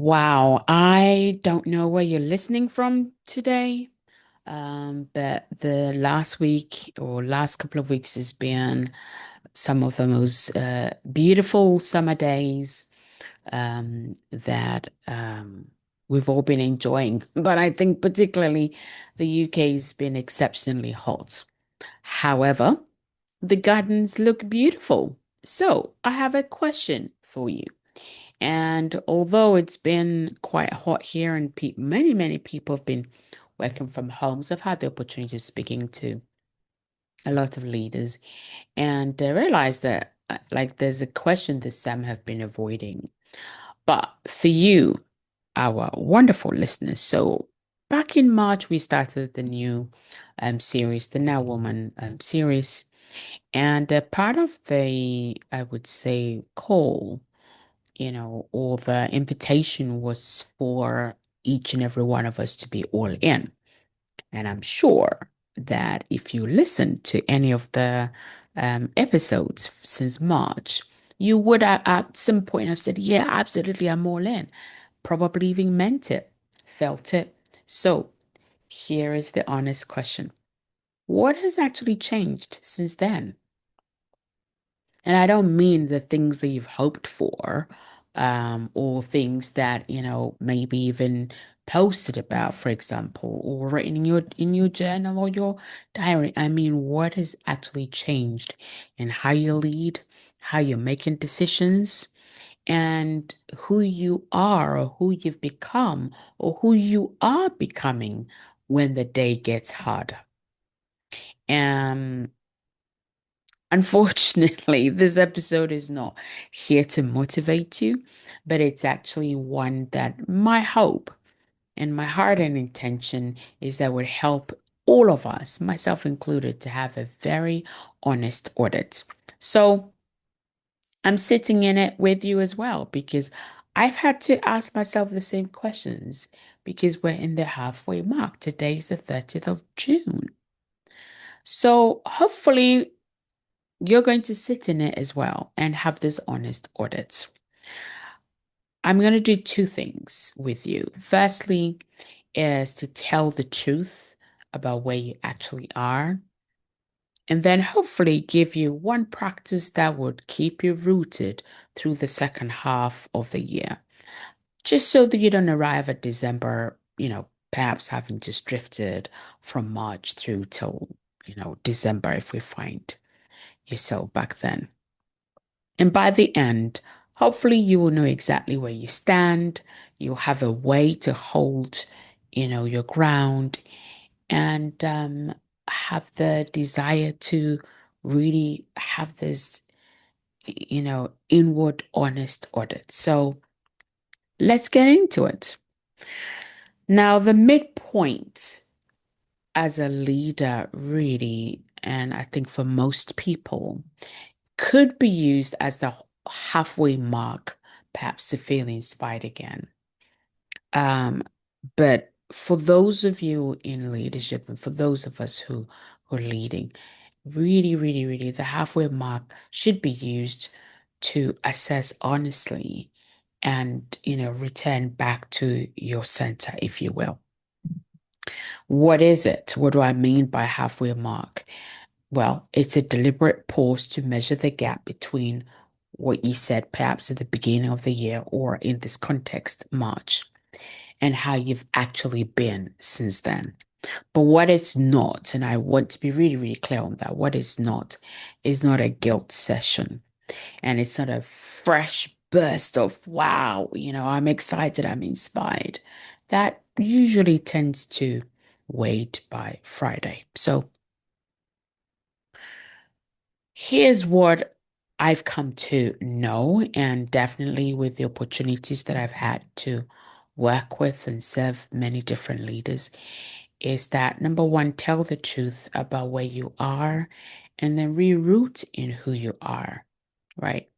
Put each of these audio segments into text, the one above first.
Wow, I don't know where you're listening from today, but the last week or last couple of weeks has been some of the most beautiful summer days that we've all been enjoying. But I think particularly the UK's been exceptionally hot. However, the gardens look beautiful. So I have a question for you. And although it's been quite hot here and pe many people have been working from home, so I've had the opportunity of speaking to a lot of leaders and realized that like there's a question that some have been avoiding. But for you, our wonderful listeners, so back in March, we started the new series, the Now Woman series. And part of the, I would say, call or the invitation was for each and every one of us to be all in. And I'm sure that if you listen to any of the episodes since March, you would at some point have said, yeah, absolutely, I'm all in. Probably even meant it, felt it. So here is the honest question. What has actually changed since then? And I don't mean the things that you've hoped for, or things that, maybe even posted about, for example, or written in your journal or your diary. I mean, what has actually changed in how you lead, how you're making decisions, and who you are or who you've become or who you are becoming when the day gets hard. And unfortunately, this episode is not here to motivate you, but it's actually one that my hope and my heart and intention is that would help all of us, myself included, to have a very honest audit. So I'm sitting in it with you as well because I've had to ask myself the same questions because we're in the halfway mark. Today is the 30th of June. So hopefully you're going to sit in it as well and have this honest audit. I'm going to do two things with you. Firstly, is to tell the truth about where you actually are, and then hopefully give you one practice that would keep you rooted through the second half of the year, just so that you don't arrive at December, perhaps having just drifted from March through till, December if we find yourself back then. And by the end, hopefully you will know exactly where you stand. You'll have a way to hold, your ground and have the desire to really have this, inward honest audit. So let's get into it. Now, the midpoint as a leader, really, and I think for most people, could be used as the halfway mark, perhaps to feel inspired again. Um, but for those of you in leadership and for those of us who are leading, really, the halfway mark should be used to assess honestly and, return back to your center, if you will. What is it? What do I mean by halfway mark? Well, it's a deliberate pause to measure the gap between what you said perhaps at the beginning of the year or in this context, March, and how you've actually been since then. But what it's not, and I want to be really clear on that, what it's not is not a guilt session. And it's not a fresh burst of, wow, I'm excited, I'm inspired. That usually tends to wait by Friday. So here's what I've come to know, and definitely with the opportunities that I've had to work with and serve many different leaders, is that number one, tell the truth about where you are and then reroute in who you are, right?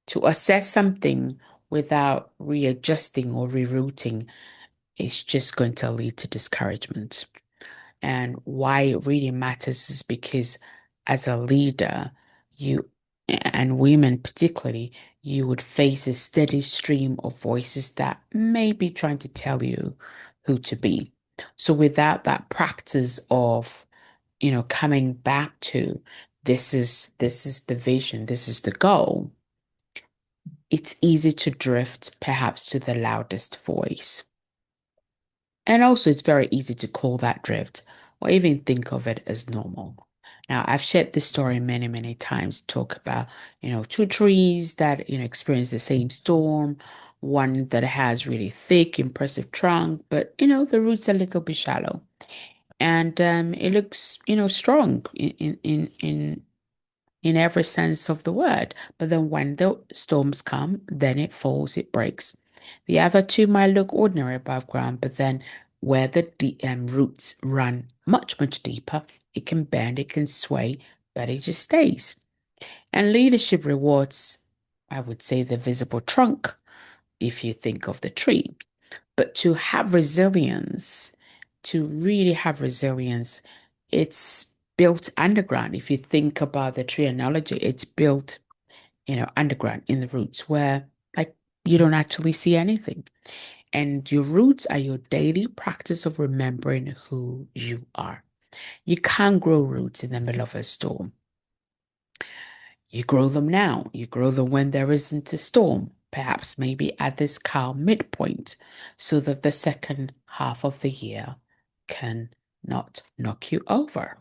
To assess something without readjusting or rerouting is just going to lead to discouragement. And why it really matters is because as a leader, you And women particularly, you would face a steady stream of voices that may be trying to tell you who to be. So without that practice of, coming back to this is the vision, this is the goal, it's easy to drift perhaps to the loudest voice. And also, it's very easy to call that drift or even think of it as normal. Now, I've shared this story many, many times, talk about, two trees that, experience the same storm, one that has really thick, impressive trunk, but, the roots are a little bit shallow. And it looks, strong in every sense of the word. But then when the storms come, then it falls, it breaks. The other two might look ordinary above ground, but then where the roots run much, much deeper, it can bend, it can sway, but it just stays. And leadership rewards, I would say, the visible trunk, if you think of the tree. But to have resilience, to really have resilience, it's built underground. If you think about the tree analogy, it's built, underground in the roots where like you don't actually see anything. And your roots are your daily practice of remembering who you are. You can't grow roots in the middle of a storm. You grow them now. You grow them when there isn't a storm, perhaps maybe at this calm midpoint, so that the second half of the year can not knock you over.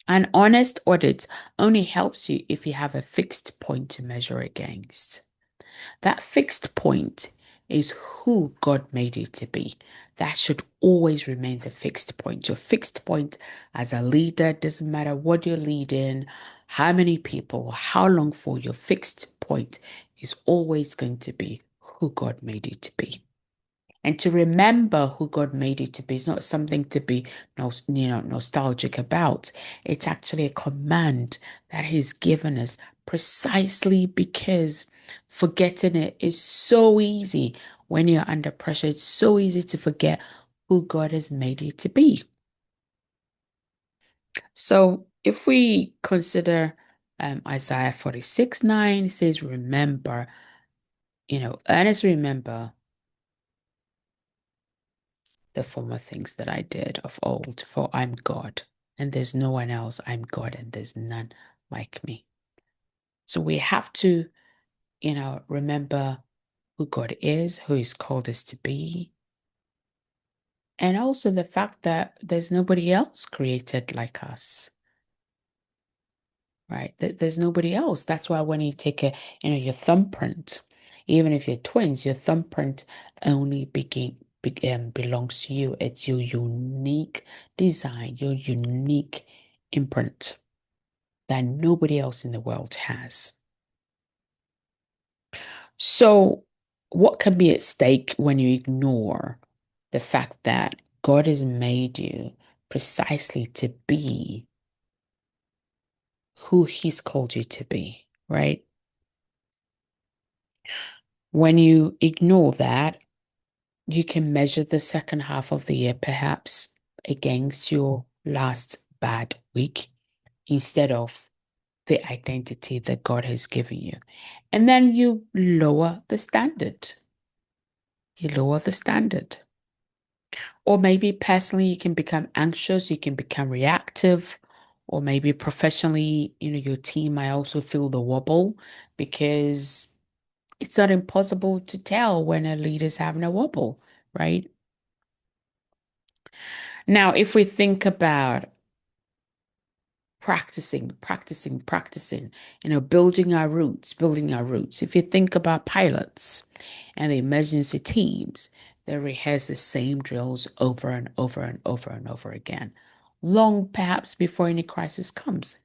An honest audit only helps you if you have a fixed point to measure against. That fixed point is who God made you to be. That should always remain the fixed point. Your fixed point as a leader doesn't matter what you're leading, how many people, how long for, your fixed point is always going to be who God made you to be. And to remember who God made you to be is not something to be nostalgic about. It's actually a command that He's given us precisely because forgetting it is so easy when you're under pressure. It's so easy to forget who God has made you to be. So if we consider Isaiah 46:9, it says, remember, earnestly remember the former things that I did of old, for I'm God, and there's no one else. I'm God, and there's none like me. So we have to, remember who God is, who He's called us to be, and also the fact that there's nobody else created like us, right? There's nobody else. That's why when you take your thumbprint, even if you're twins, your thumbprint only belongs to you. It's your unique design, your unique imprint that nobody else in the world has. So, what can be at stake when you ignore the fact that God has made you precisely to be who He's called you to be, right? When you ignore that, you can measure the second half of the year perhaps against your last bad week instead of the identity that God has given you. And then you lower the standard. You lower the standard. Or maybe personally, you can become anxious, you can become reactive, or maybe professionally, your team might also feel the wobble because it's not impossible to tell when a leader's having a wobble, right? Now, if we think about practicing, building our roots. If you think about pilots and the emergency teams, they rehearse the same drills over and over and over and over again, long perhaps before any crisis comes.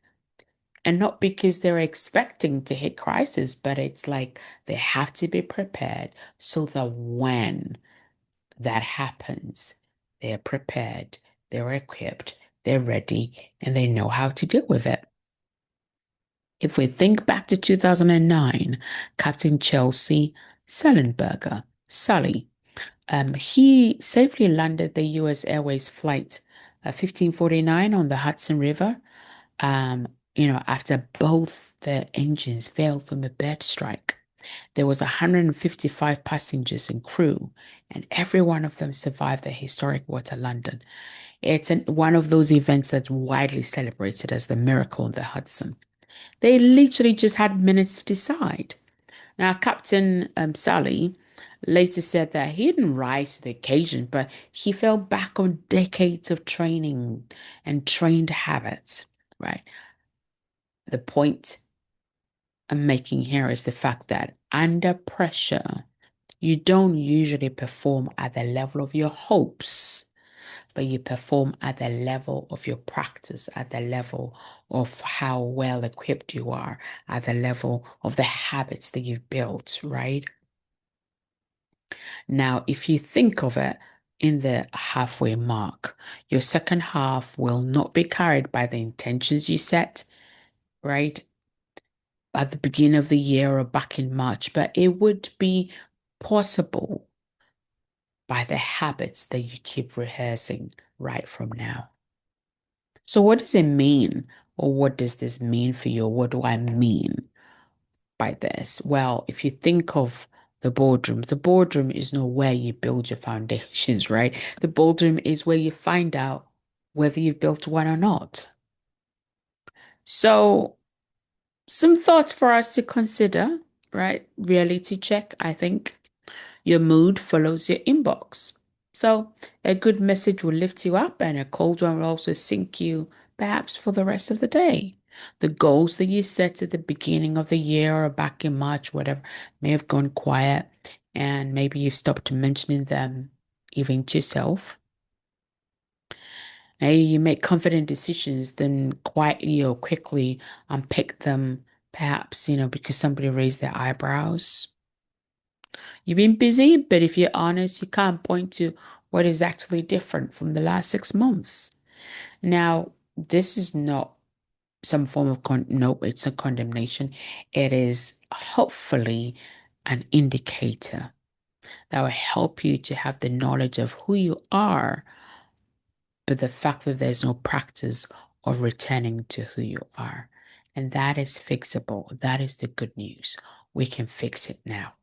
And not because they're expecting to hit crisis, but it's like they have to be prepared so that when that happens, they're prepared, they're equipped, they're ready, and they know how to deal with it. If we think back to 2009, Captain Chelsea Sullenberger, Sully, he safely landed the US Airways flight 1549 on the Hudson River. Um, after both the engines failed from a bird strike. There was 155 passengers and crew, and every one of them survived the historic Water London. It's one of those events that's widely celebrated as the miracle on the Hudson. They literally just had minutes to decide. Now, Captain Sally later said that he didn't rise to the occasion, but he fell back on decades of training and trained habits, right? The point I'm making here is the fact that under pressure, you don't usually perform at the level of your hopes, but you perform at the level of your practice, at the level of how well equipped you are, at the level of the habits that you've built, right? Now, if you think of it in the halfway mark, your second half will not be carried by the intentions you set, right? At the beginning of the year or back in March, but it would be possible by the habits that you keep rehearsing right from now. So, what does it mean? Or what does this mean for you? What do I mean by this? Well, if you think of the boardroom is not where you build your foundations, right? The boardroom is where you find out whether you've built one or not. So, some thoughts for us to consider, right? Reality check, I think. Your mood follows your inbox. So a good message will lift you up, and a cold one will also sink you, perhaps for the rest of the day. The goals that you set at the beginning of the year or back in March, whatever, may have gone quiet, and maybe you've stopped mentioning them even to yourself. Maybe you make confident decisions, then quietly or quickly unpick them, perhaps, because somebody raised their eyebrows. You've been busy, but if you're honest, you can't point to what is actually different from the last 6 months. Now, this is not some form of no, it's a condemnation. It is hopefully an indicator that will help you to have the knowledge of who you are, but the fact that there's no practice of returning to who you are. And that is fixable. That is the good news. We can fix it now.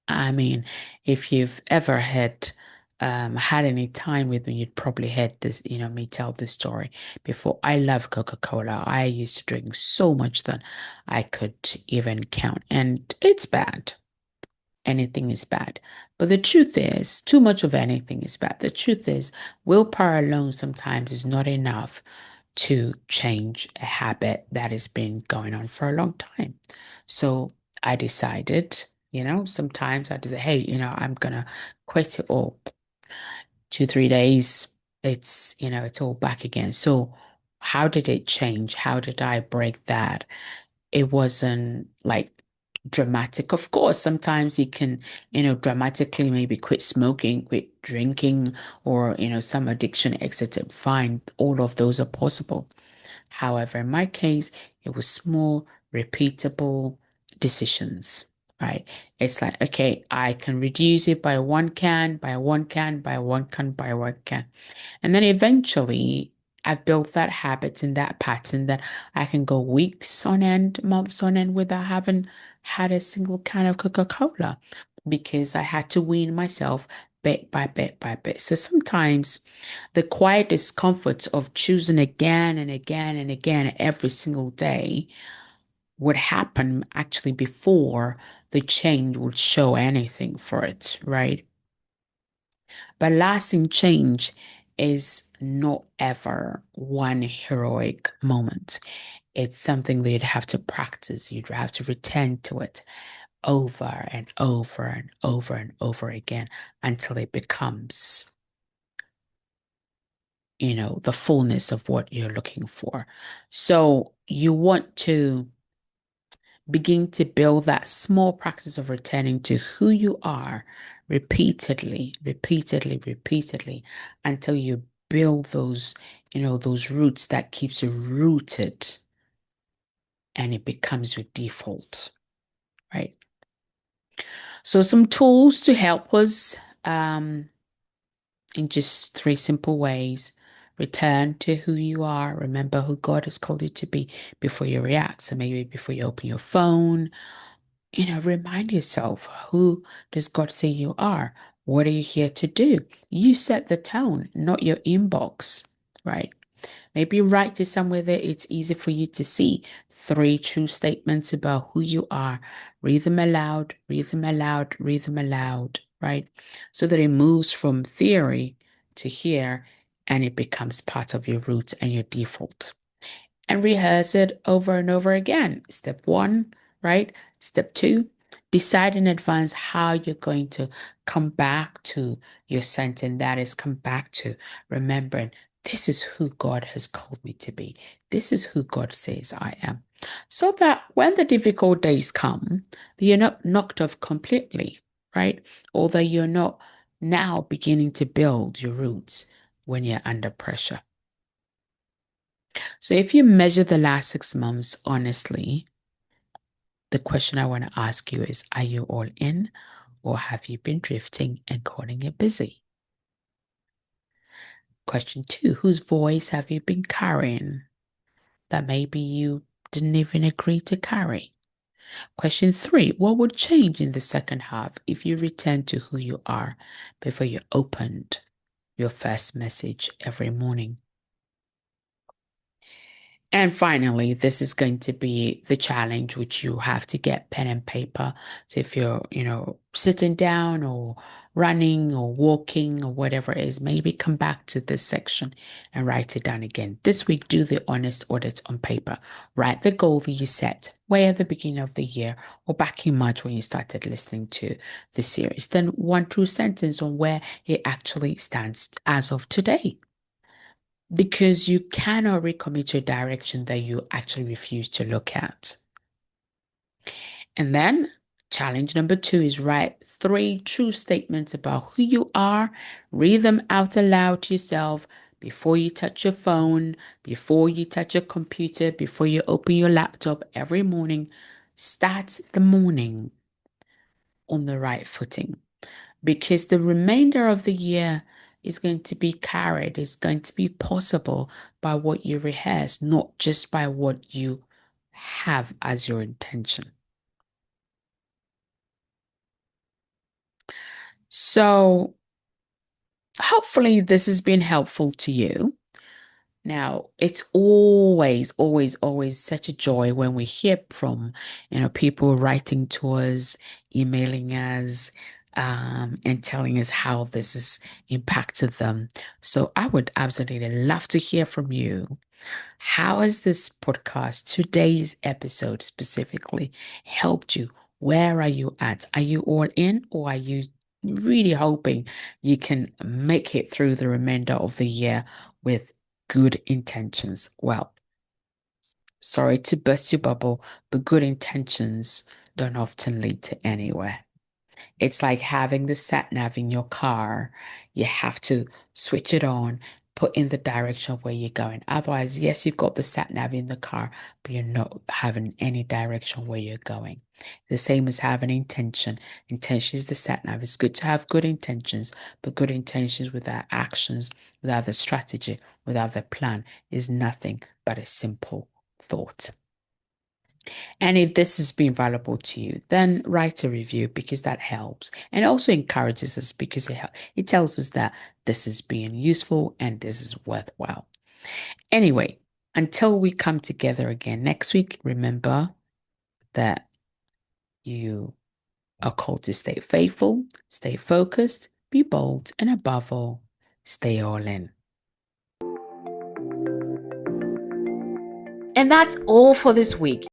I mean, if you've ever had any time with me, you'd probably heard this, me tell this story before. I love Coca-Cola. I used to drink so much that I could even count, and it's bad. Anything is bad. But the truth is, too much of anything is bad. The truth is, willpower alone sometimes is not enough to change a habit that has been going on for a long time. So I decided, sometimes I just say, hey, I'm gonna quit it all. 2, 3 days, it's all back again. So how did it change? How did I break that? It wasn't like dramatic. Of course, sometimes you can, dramatically maybe quit smoking, quit drinking, or, some addiction exited. Fine. All of those are possible. However, in my case, it was small, repeatable decisions, right? It's like, okay, I can reduce it by one can, by one can, by one can, by one can. And then eventually I've built that habit and that pattern that I can go weeks on end, months on end without having had a single can of Coca-Cola because I had to wean myself bit by bit by bit. So sometimes the quiet discomfort of choosing again and again and again every single day would happen actually before the change would show anything for it, right? But lasting change is not ever one heroic moment. It's something that you'd have to practice. You'd have to return to it over and over and over and over again until it becomes, the fullness of what you're looking for. So you want to begin to build that small practice of returning to who you are repeatedly, repeatedly, repeatedly until you build those roots that keeps you rooted and it becomes your default, right? So some tools to help us in just three simple ways. Return to who you are. Remember who God has called you to be before you react. So maybe before you open your phone, remind yourself, who does God say you are? What are you here to do? You set the tone, not your inbox, right? Maybe write it somewhere that it's easy for you to see. 3 true statements about who you are. Read them aloud, read them aloud, read them aloud, right? So that it moves from theory to here and it becomes part of your route and your default. And rehearse it over and over again. Step 1, right? Step 2, decide in advance how you're going to come back to your sentence. That is, come back to remembering this is who God has called me to be. This is who God says I am. So that when the difficult days come, you're not knocked off completely, right? Or that you're not now beginning to build your roots when you're under pressure. So if you measure the last 6 months honestly, the question I want to ask you is, are you all in, or have you been drifting and calling it busy? Question 2, whose voice have you been carrying that maybe you didn't even agree to carry? Question 3, what would change in the second half if you returned to who you are before you opened your first message every morning? And finally, this is going to be the challenge, which you have to get pen and paper. So if you're, sitting down or running or walking or whatever it is, maybe come back to this section and write it down again. This week, do the honest audit on paper. Write the goal that you set way at the beginning of the year or back in March when you started listening to the series. Then one true sentence on where it actually stands as of today, because you cannot recommit your direction that you actually refuse to look at. And then challenge number 2 is write 3 true statements about who you are. Read them out aloud to yourself before you touch your phone, before you touch your computer, before you open your laptop every morning. Start the morning on the right footing, because the remainder of the year is going to be carried, is going to be possible by what you rehearse, not just by what you have as your intention. So hopefully this has been helpful to you. Now, it's always, always, always such a joy when we hear from, people writing to us, emailing us, and telling us how this has impacted them. So I would absolutely love to hear from you. How has this podcast, today's episode specifically, helped you? Where are you at? Are you all in, or are you really hoping you can make it through the remainder of the year with good intentions? Well, sorry to burst your bubble, but good intentions don't often lead to anywhere. It's like having the sat nav in your car. You have to switch it on, put in the direction of where you're going. Otherwise, yes, you've got the sat nav in the car, but you're not having any direction where you're going. The same as having intention. Intention is the sat nav. It's good to have good intentions, but good intentions without actions, without the strategy, without the plan is nothing but a simple thought. And if this has been valuable to you, then write a review, because that helps and also encourages us, because it tells us that this is being useful and this is worthwhile. Anyway, until we come together again next week, remember that you are called to stay faithful, stay focused, be bold, and above all, stay all in. And that's all for this week.